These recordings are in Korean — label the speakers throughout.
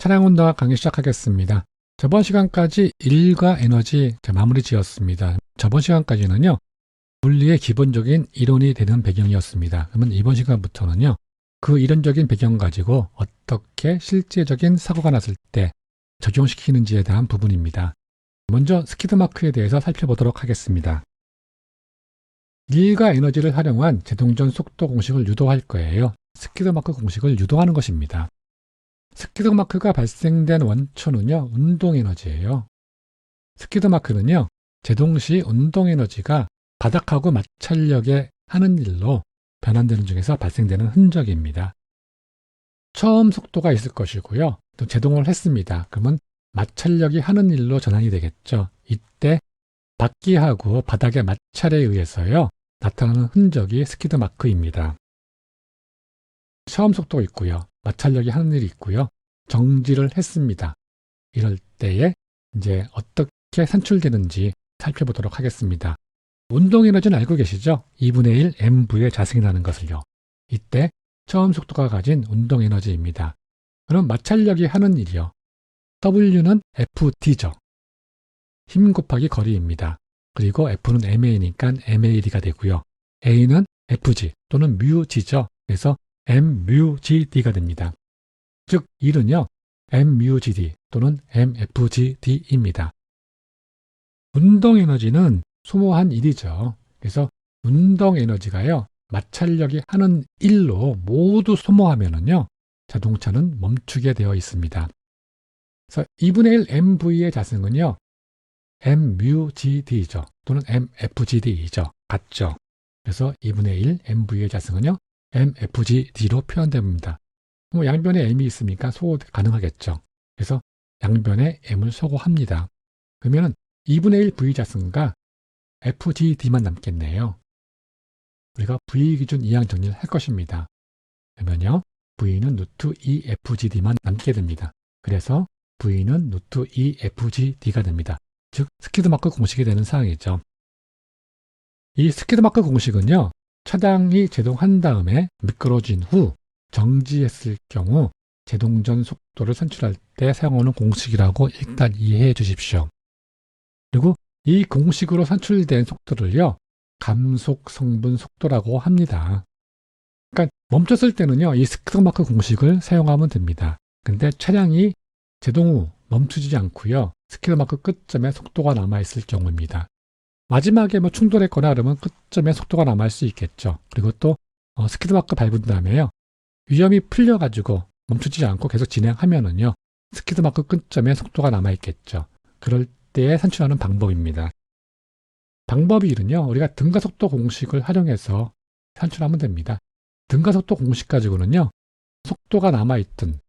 Speaker 1: 차량 운동화 강의 시작하겠습니다. 저번 시간까지 일과 에너지 마무리 지었습니다. 저번 시간까지는요, 물리의 기본적인 이론이 되는 배경이었습니다. 그러면 이번 시간부터는요, 그 이론적인 배경 가지고 어떻게 실제적인 사고가 났을 때 적용시키는지에 대한 부분입니다. 먼저 스키드마크에 대해서 살펴보도록 하겠습니다. 일과 에너지를 활용한 제동전 속도 공식을 유도할 거예요. 스키드마크 공식을 유도하는 것입니다. 스키드마크가 발생된 원초는요, 운동에너지예요. 스키드마크는요, 제동 시 운동에너지가 바닥하고 마찰력에 하는 일로 변환되는 중에서 발생되는 흔적입니다. 처음 속도가 있을 것이고요. 또 제동을 했습니다. 그러면 마찰력이 하는 일로 전환이 되겠죠. 이때 바퀴하고 바닥의 마찰에 의해서요, 나타나는 흔적이 스키드마크입니다. 처음 속도가 있고요. 마찰력이 하는 일이 있고요. 정지를 했습니다. 이럴 때에 이제 어떻게 산출되는지 살펴보도록 하겠습니다. 운동에너지는 알고 계시죠? 2분의 1 mv의 자승이라는 것을요. 이때 처음 속도가 가진 운동에너지입니다. 그럼 마찰력이 하는 일이요. W는 FT죠. 힘 곱하기 거리입니다. 그리고 F는 MA니까 MAD가 되고요. A는 FG 또는 뮤G죠. 그래서 M뮤GD가 됩니다. 즉, 일은요, M뮤GD 또는 MFGD입니다. 운동에너지는 소모한 일이죠. 그래서 운동에너지가요, 마찰력이 하는 일로 모두 소모하면은요, 자동차는 멈추게 되어 있습니다. 그래서 2분의 1 mv의 자승은요, M뮤GD죠. 또는 MFGD이죠. 같죠. 그래서 2분의 1 mv의 자승은요, MFGD로 표현됩니다. 양변에 m이 있으니까 소호 가능하겠죠. 그래서 양변에 m을 소거합니다. 그러면 2분의 1 v 자승과 FGD만 남겠네요. 우리가 V 기준 이항 정리를 할 것입니다. 그러면요, V는 루트 2FGD만 남게 됩니다. 그래서 V는 루트 2FGD가 됩니다. 즉, 스키드마크 공식이 되는 사항이죠. 이 스키드마크 공식은요, 차량이 제동한 다음에 미끄러진 후 정지했을 경우 제동 전 속도를 산출할 때 사용하는 공식이라고 일단 이해해 주십시오. 그리고 이 공식으로 산출된 속도를요, 감속 성분 속도라고 합니다. 그러니까 멈췄을 때는요, 이 스키드마크 공식을 사용하면 됩니다. 근데 차량이 제동 후 멈추지 않고요, 스키드마크 끝점에 속도가 남아있을 경우입니다. 마지막에 충돌했거나 그러면 끝점에 속도가 남아있을 수 있겠죠. 그리고 또 스키드마크 밟은 다음에요, 위험이 풀려가지고 멈추지 않고 계속 진행하면은요, 스키드마크 끝점에 속도가 남아있겠죠. 그럴 때에 산출하는 방법입니다. 방법이 이는요, 우리가 등가속도 공식을 활용해서 산출하면 됩니다. 등가속도 공식 가지고는요, 속도가 남아있든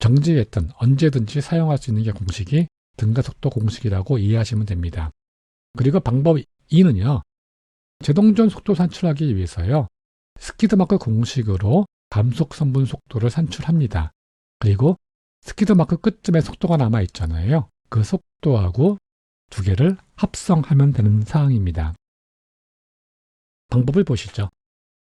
Speaker 1: 정지했든 언제든지 사용할 수 있는 게 공식이 등가속도 공식이라고 이해하시면 됩니다. 그리고 방법 2는요, 제동 전 속도 산출하기 위해서요, 스키드마크 공식으로 감속 성분 속도를 산출합니다. 그리고 스키드마크 끝점에 속도가 남아있잖아요. 그 속도하고 두 개를 합성하면 되는 사항입니다. 방법을 보시죠.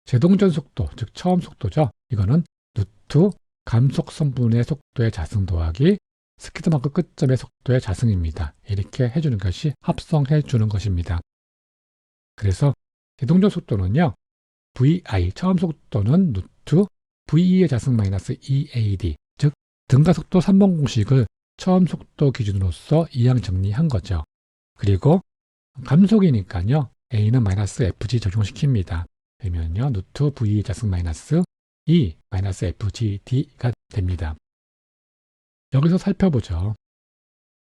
Speaker 1: 제동 전 속도, 즉 처음 속도죠. 이거는 루트 감속 성분의 속도의 자승 더하기 스키드마크 끝점의 속도의 자승입니다. 이렇게 해주는 것이 합성해 주는 것입니다. 그래서 제동 전 속도는요, VI, 처음 속도는 루트 VE의 자승 마이너스 EAD, 즉 등가속도 3번 공식을 처음 속도 기준으로서 이항 정리한 거죠. 그리고 감속이니까요, A는 마이너스 FG 적용시킵니다. 그러면요, 루트 V 자승 마이너스 E 마이너스 FGD가 됩니다. 여기서 살펴보죠.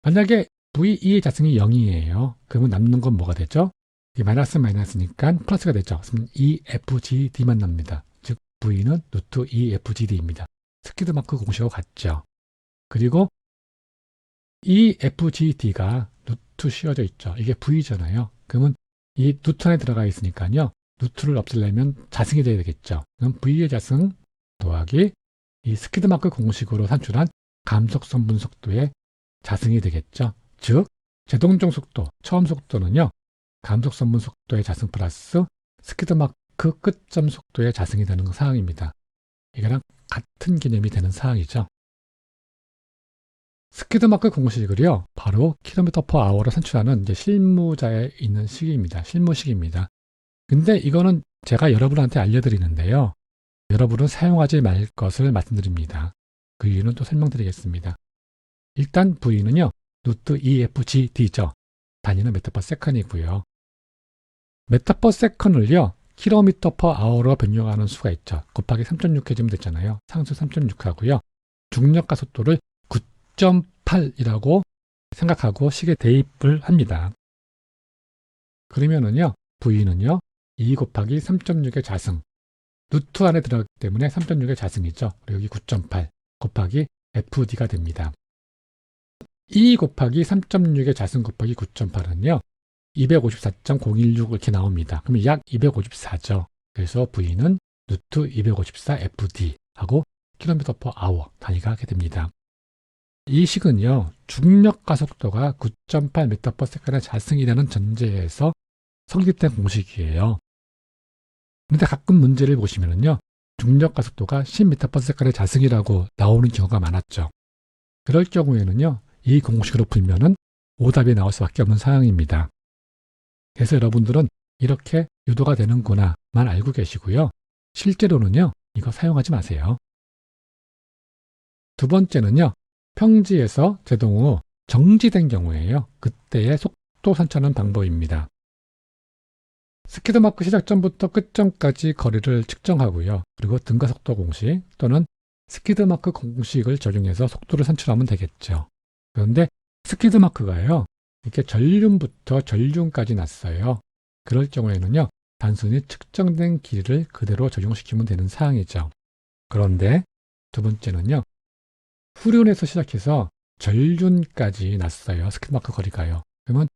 Speaker 1: 만약에 VE의 자승이 0이에요. 그러면 남는 건 뭐가 되죠? 이 마이너스 마이너스니까 플러스가 되죠. 그럼 EFGD만 납니다. 즉 V는 루트 EFGD입니다. 스키드마크 공식하고 같죠. 그리고 EFGD가 루트 씌워져 있죠. 이게 V잖아요. 그러면 이 루트 안에 들어가 있으니까요, 루트를 없애려면 자승이 돼야 되겠죠. 그럼 V의 자승 더하기 이 스키드마크 공식으로 산출한 감속 성분 속도의 자승이 되겠죠. 즉, 제동적 속도, 처음 속도는요, 감속 성분 속도의 자승 플러스 스키드마크 끝점 속도의 자승이 되는 사항입니다. 이거랑 같은 개념이 되는 사항이죠. 스키드마크 공식을요, 바로 km/h로 산출하는 이제 실무자에 있는 시기입니다. 실무식입니다. 근데 이거는 제가 여러분한테 알려드리는데요. 여러분은 사용하지 말 것을 말씀드립니다. 그 이유는 또 설명드리겠습니다. 일단 V는요, 루트 EFGD죠. 단위는 m/s이고요. m/s을요, km/h로 변경하는 수가 있죠. 곱하기 3.6 해주면 되잖아요. 상수 3.6하고요. 중력가 속도를 9.8이라고 생각하고 식에 대입을 합니다. 그러면은요, V는요, 2 곱하기 3.6의 자승, 루트 안에 들어가기 때문에 3.6의 자승이죠. 그리고 여기 9.8 곱하기 FD가 됩니다. 2 곱하기 3.6의 자승 곱하기 9.8은요, 254.016 이렇게 나옵니다. 그러면 약 254죠. 그래서 V는 루트 254 FD 하고 km/h 단위가 하게 됩니다. 이 식은요, 중력 가속도가 9.8 m/s의 자승이라는 전제에서 성립된 공식이에요. 그런데 가끔 문제를 보시면요, 중력 가속도가 10 m/s의 자승이라고 나오는 경우가 많았죠. 그럴 경우에는요, 이 공식으로 풀면은 오답이 나올 수밖에 없는 상황입니다. 그래서 여러분들은 이렇게 유도가 되는구나만 알고 계시고요. 실제로는요, 이거 사용하지 마세요. 두 번째는요, 평지에서 제동 후 정지된 경우에요. 그때의 속도 산출하는 방법입니다. 스키드마크 시작점부터 끝점까지 거리를 측정하고요. 그리고 등가속도 공식 또는 스키드마크 공식을 적용해서 속도를 산출하면 되겠죠. 그런데 스키드마크가요, 이렇게 전륜부터 전륜까지 났어요. 그럴 경우에는요, 단순히 측정된 길이를 그대로 적용시키면 되는 사항이죠. 그런데 두 번째는요, 후륜에서 시작해서 전륜까지 났어요. 스키드마크 거리가요. 그러면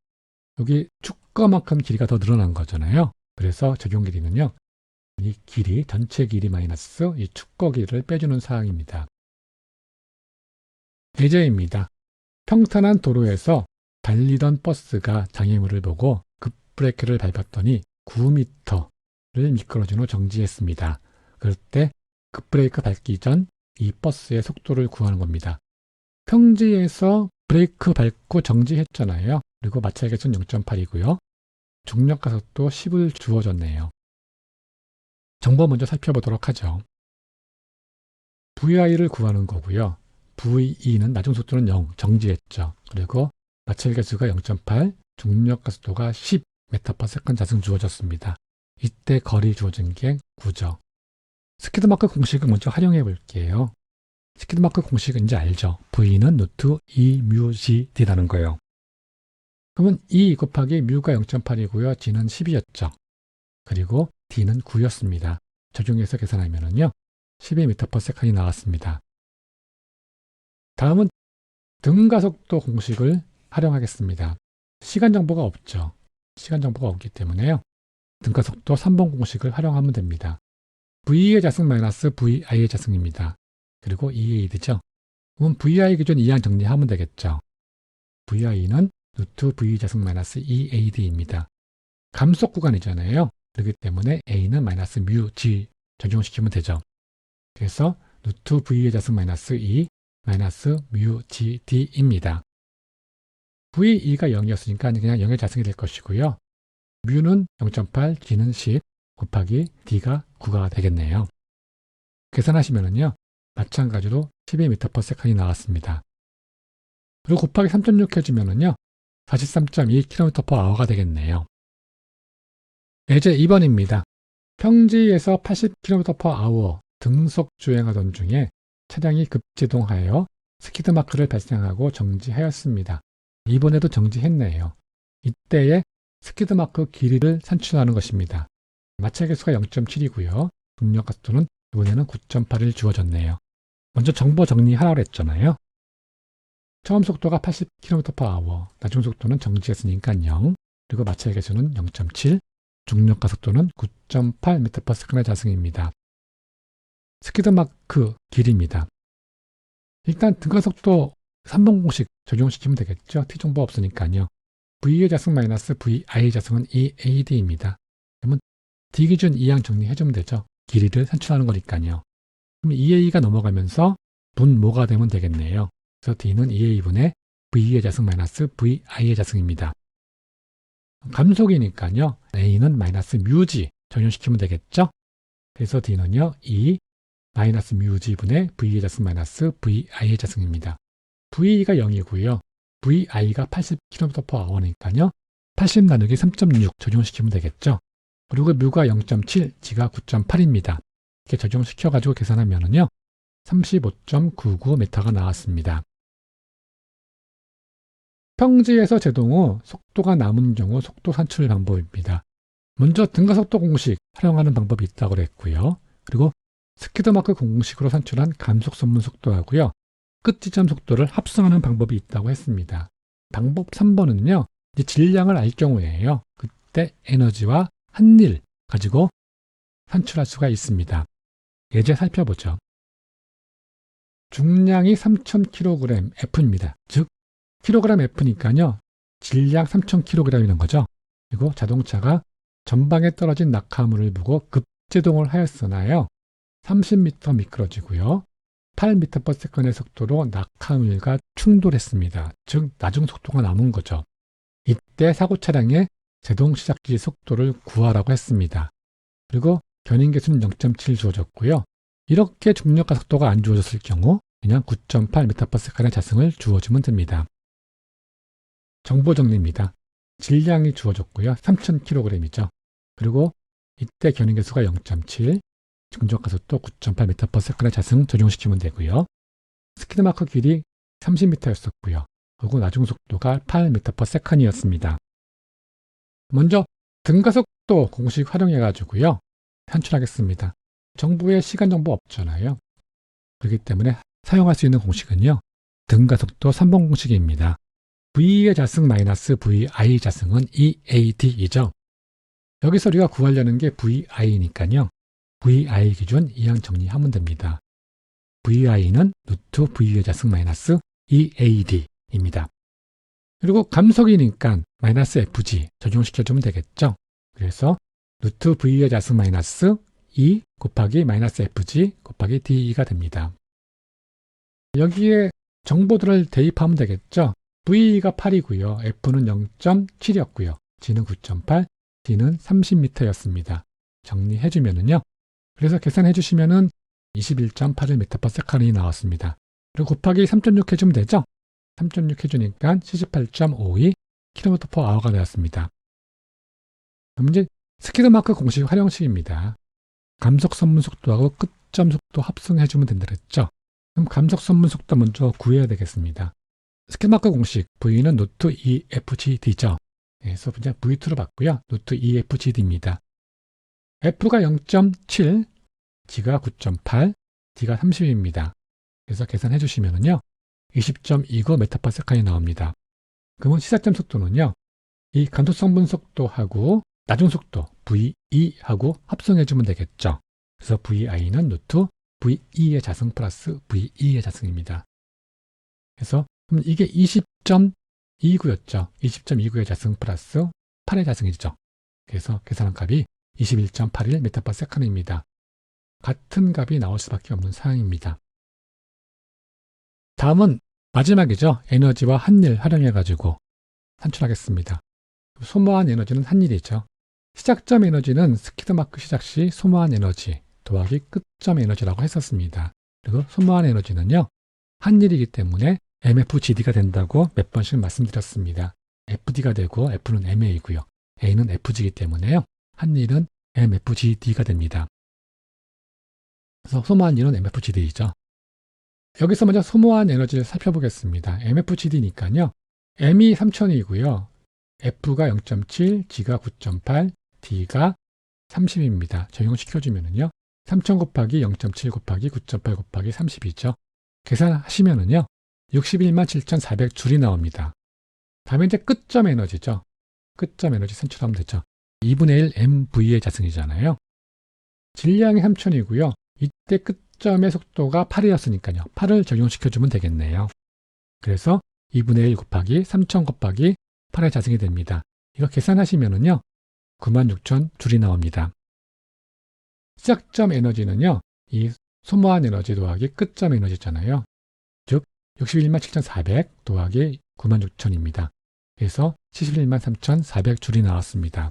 Speaker 1: 여기 축거만큼 길이가 더 늘어난 거잖아요. 그래서 적용 길이는요, 이 길이, 전체 길이 마이너스 이 축거 길이를 빼주는 사항입니다. 예제입니다. 평탄한 도로에서 달리던 버스가 장애물을 보고 급브레이크를 밟았더니 9m를 미끄러진 후 정지했습니다. 그럴 때 급브레이크 밟기 전 이 버스의 속도를 구하는 겁니다. 평지에서 브레이크 밟고 정지했잖아요. 그리고 마찰계수는 0.8이고요. 중력가속도 10을 주어졌네요. 정보 먼저 살펴보도록 하죠. VI를 구하는 거고요. VE는 나중 속도는 0, 정지했죠. 그리고 마찰계수가 0.8, 중력가속도가 10 m/s 자승 주어졌습니다. 이때 거리 주어진 게 9죠. 스키드마크 공식을 먼저 활용해 볼게요. 스키드마크 공식은 이제 알죠. V는 루트 E 뮤 G D라는 거예요. 그러면 E 곱하기 뮤가 0.8이고요. G는 10이었죠. 그리고 D는 9였습니다. 적용해서 계산하면요, 12 m/s이 나왔습니다. 다음은 등가속도 공식을 활용하겠습니다. 시간 정보가 없죠. 시간 정보가 없기 때문에요, 등가속도 3번 공식을 활용하면 됩니다. V의 자승 마이너스 VI의 자승입니다. 그리고 EAD죠. 그럼 VI 기준 이항 정리하면 되겠죠. VI는 루트 V 자승 마이너스 EAD입니다. 감속 구간이잖아요. 그렇기 때문에 A는 마이너스 뮤 G 적용시키면 되죠. 그래서 루트 V의 자승 마이너스 E 마이너스 뮤 G D입니다. VE가 0이었으니까 그냥 0의 자승이 될 것이고요. 뮤는 0.8, G는 10 곱하기 D가 9가 되겠네요. 계산하시면은요, 마찬가지로 12 m/s이 나왔습니다. 그리고 곱하기 3.6 해주면은요, 43.2 km/h가 되겠네요. 예제 2번입니다. 평지에서 80 km/h 등속 주행하던 중에 차량이 급제동하여 스키드마크를 발생하고 정지하였습니다. 이번에도 정지했네요. 이때의 스키드마크 길이를 산출하는 것입니다. 마찰계수가 0.7이고요. 중력가속도는 이번에는 9.8을 주어졌네요. 먼저 정보 정리하라고 했잖아요. 처음 속도가 80 km/h, 나중 속도는 정지했으니까 0, 그리고 마찰계수는 0.7, 중력가속도는 9.8 m/s의 자승입니다. 스키드마크 길이입니다. 일단 등가속도 3번 공식 적용시키면 되겠죠. T 정보 없으니까요. V의 자승 마이너스 VI의 자승은 EAD입니다. 그러면 D 기준 이항 정리해주면 되죠. 길이를 산출하는 거니까요. 그럼 EA가 넘어가면서 분모가 되면 되겠네요. 그래서 D는 2A분의 V의 자승 마이너스 VI의 자승입니다. 감속이니까요. A는 마이너스 뮤g 적용시키면 되겠죠. 그래서 D는요. 2 마이너스 뮤g분의 V의 자승 마이너스 VI의 자승입니다. V가 0이고요. VI가 80km/h니까요. 80 나누기 3.6 적용시키면 되겠죠. 그리고 뮤가 0.7, G가 9.8입니다. 이렇게 적용시켜가지고 계산하면은요. 35.99m가 나왔습니다. 평지에서 제동 후 속도가 남은 경우 속도 산출 방법입니다. 먼저 등가속도 공식 활용하는 방법이 있다고 그랬고요. 그리고 스키드마크 공식으로 산출한 감속선분 속도하고요. 끝지점 속도를 합성하는 방법이 있다고 했습니다. 방법 3번은요. 이제 질량을 알 경우에요. 그때 에너지와 한일 가지고 산출할 수가 있습니다. 예제 살펴보죠. 중량이 3000kg F입니다. 즉 kg F니까요. 질량 3000kg이라는 거죠. 그리고 자동차가 전방에 떨어진 낙하물을 보고 급제동을 하였으나요. 30m 미끄러지고요. 8m/s의 속도로 낙하물과 충돌했습니다. 즉 나중 속도가 남은 거죠. 이때 사고 차량의 제동 시작지 속도를 구하라고 했습니다. 그리고 견인계수는 0.7 주어졌고요. 이렇게 중력과 속도가 안 주어졌을 경우 그냥 9.8m/s의 자승을 주어주면 됩니다. 정보 정리입니다. 질량이 주어졌고요. 3000kg이죠. 그리고 이때 견인계수가 0.7, 중력가속도 9.8m/s의 자승 적용시키면 되고요. 스키드마크 길이 30m였었고요. 그리고 나중 속도가 8m/s이었습니다. 먼저 등가속도 공식 활용해가지고요. 산출하겠습니다. 정보에 시간 정보 없잖아요. 그렇기 때문에 사용할 수 있는 공식은요. 등가속도 3번 공식입니다. V의 자승 마이너스 VI 자승은 EAD이죠. 여기서 우리가 구하려는 게 VI니까요. VI 기준 이항 정리하면 됩니다. VI는 루트 V의 자승 마이너스 EAD입니다. 그리고 감속이니까 마이너스 FG 적용시켜주면 되겠죠. 그래서 루트 V의 자승 마이너스 E 곱하기 마이너스 FG 곱하기 DE가 됩니다. 여기에 정보들을 대입하면 되겠죠. V가 8이고요. F는 0.7이었고요. G는 9.8, D는 30m였습니다. 정리해주면은요. 그래서 계산해주시면은 21.81m/s이 나왔습니다. 그리고 곱하기 3.6 해주면 되죠? 3.6 해주니까 78.52 km/h가 되었습니다. 그럼 이제 스키드마크 공식 활용식입니다. 감속선분 속도하고 끝점 속도 합성해주면 된다 그랬죠? 그럼 감속선분 속도 먼저 구해야 되겠습니다. 스키드마크 공식 V는 루트 EFGD죠. 그래서 이제 V2로 봤고요. 루트 EFGD입니다. F가 0.7, G가 9.8, D가 30입니다. 그래서 계산해 주시면은요. 20.29m/s이 나옵니다. 그러면 시작점 속도는요. 이 감속성분 속도하고 나중 속도 VE하고 합성해 주면 되겠죠. 그래서 VI는 루트 VE의 자승 플러스 VE의 자승입니다. 그래서 그럼 이게 20.29였죠. 20.29의 자승 플러스 8의 자승이죠. 그래서 계산한 값이 21.81m/s입니다. 같은 값이 나올 수밖에 없는 상황입니다. 다음은 마지막이죠. 에너지와 한일 활용해가지고 산출하겠습니다. 소모한 에너지는 한일이죠. 시작점 에너지는 스키드마크 시작 시 소모한 에너지 더하기 끝점 에너지라고 했었습니다. 그리고 소모한 에너지는요. 한일이기 때문에 MFGD가 된다고 몇 번씩 말씀드렸습니다. FD가 되고 F는 MA이고요. A는 FG이기 때문에요. 한일은 MFGD가 됩니다. 그래서 소모한 일은 MFGD이죠. 여기서 먼저 소모한 에너지를 살펴보겠습니다. MFGD니까요. M이 3000이고요. F가 0.7, G가 9.8, D가 30입니다. 적용시켜주면은요. 3000 곱하기 0.7 곱하기 9.8 곱하기 30이죠. 계산하시면은요. 61만 7400줄이 나옵니다. 다음에 이제 끝점 에너지죠. 끝점 에너지 산출하면 되죠. 2분의 1 MV의 자승이잖아요. 질량이 3000이고요. 이때 끝점의 속도가 8이었으니까요. 8을 적용시켜주면 되겠네요. 그래서 2분의 1 곱하기 3000 곱하기 8의 자승이 됩니다. 이거 계산하시면은요. 96,000줄이 나옵니다. 시작점 에너지는요. 이 소모한 에너지 더하기 끝점 에너지잖아요. 즉 61만 7,400 더하기 96,000입니다. 그래서 71만 3,400 줄이 나왔습니다.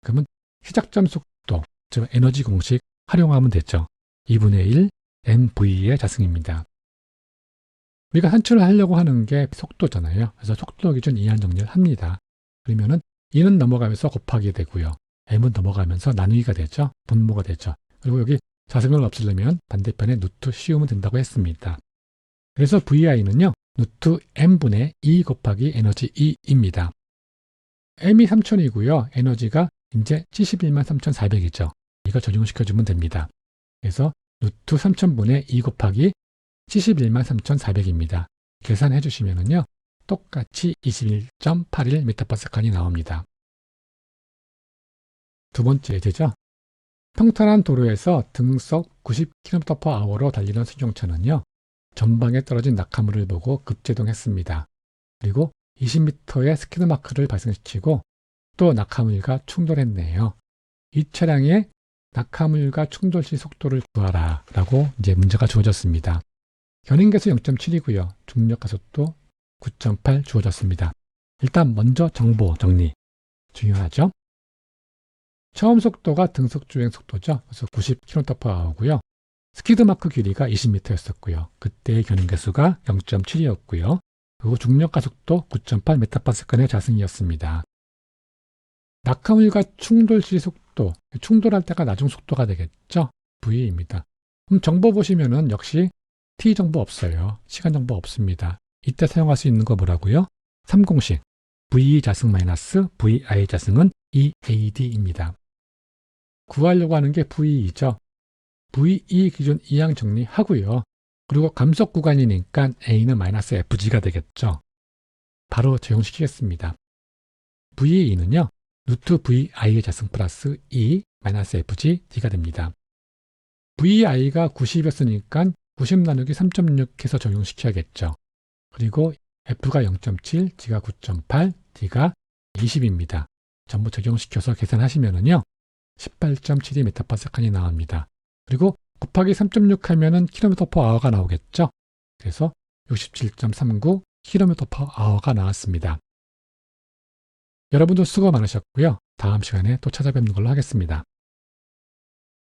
Speaker 1: 그러면 시작점 속도, 즉 에너지 공식 활용하면 되죠. 2분의 1 mv의 자승입니다. 우리가 산출을 하려고 하는 게 속도잖아요. 그래서 속도 기준 이항 정리를 합니다. 그러면은 2는 넘어가면서 곱하기 되고요. m은 넘어가면서 나누기가 되죠. 분모가 되죠. 그리고 여기 자승을 없애려면 반대편에 루트 씌우면 된다고 했습니다. 그래서 VI는요. 루트 m분의 2 곱하기 에너지 2입니다. m이 3000이고요. 에너지가 이제 71만 3400이죠. 이거 적용시켜주면 됩니다. 그래서 루트 3000분의 2 곱하기 71만 3400입니다. 계산해 주시면은요. 똑같이 21.81mPs이 나옵니다. 두 번째 예제죠. 평탄한 도로에서 등속 90km/h로 달리는 승용차는요. 전방에 떨어진 낙하물을 보고 급제동했습니다. 그리고 20m의 스키드 마크를 발생시키고 또 낙하물과 충돌했네요. 이 차량의 낙하물과 충돌 시 속도를 구하라 라고 이제 문제가 주어졌습니다. 견인계수 0.7이고요. 중력가속도 9.8 주어졌습니다. 일단 먼저 정보 정리 중요하죠. 처음 속도가 등속 주행 속도죠. 그래서 90km/h고요. 스키드 마크 길이가 20m였었고요. 그때의 견인계수가 0.7이었고요. 그리고 중력가속도 9.8mPs의 자승이었습니다. 낙하물과 충돌 시 속도, 충돌할 때가 나중 속도가 되겠죠. V입니다. 그럼 정보 보시면은 역시 T 정보 없어요. 시간 정보 없습니다. 이때 사용할 수 있는 거 뭐라고요? 3공식 V 자승 마이너스 VI 자승은 EAD입니다. 구하려고 하는 게 VE죠. VE 기준 이항 정리하고요. 그리고 감속 구간이니까 A는 마이너스 FG가 되겠죠. 바로 적용시키겠습니다. VE는요. 루트 VI의 자승 플러스 E 마이너스 FG D가 됩니다. VI가 90이었으니까 90 나누기 3.6 해서 적용시켜야겠죠. 그리고 F가 0.7, G가 9.8, D가 20입니다. 전부 적용시켜서 계산하시면은요. 18.72mPs이 나옵니다. 그리고 곱하기 3.6 하면은 km/h가 나오겠죠. 그래서 67.39 km/h가 나왔습니다. 여러분도 수고 많으셨고요. 다음 시간에 또 찾아뵙는 걸로 하겠습니다.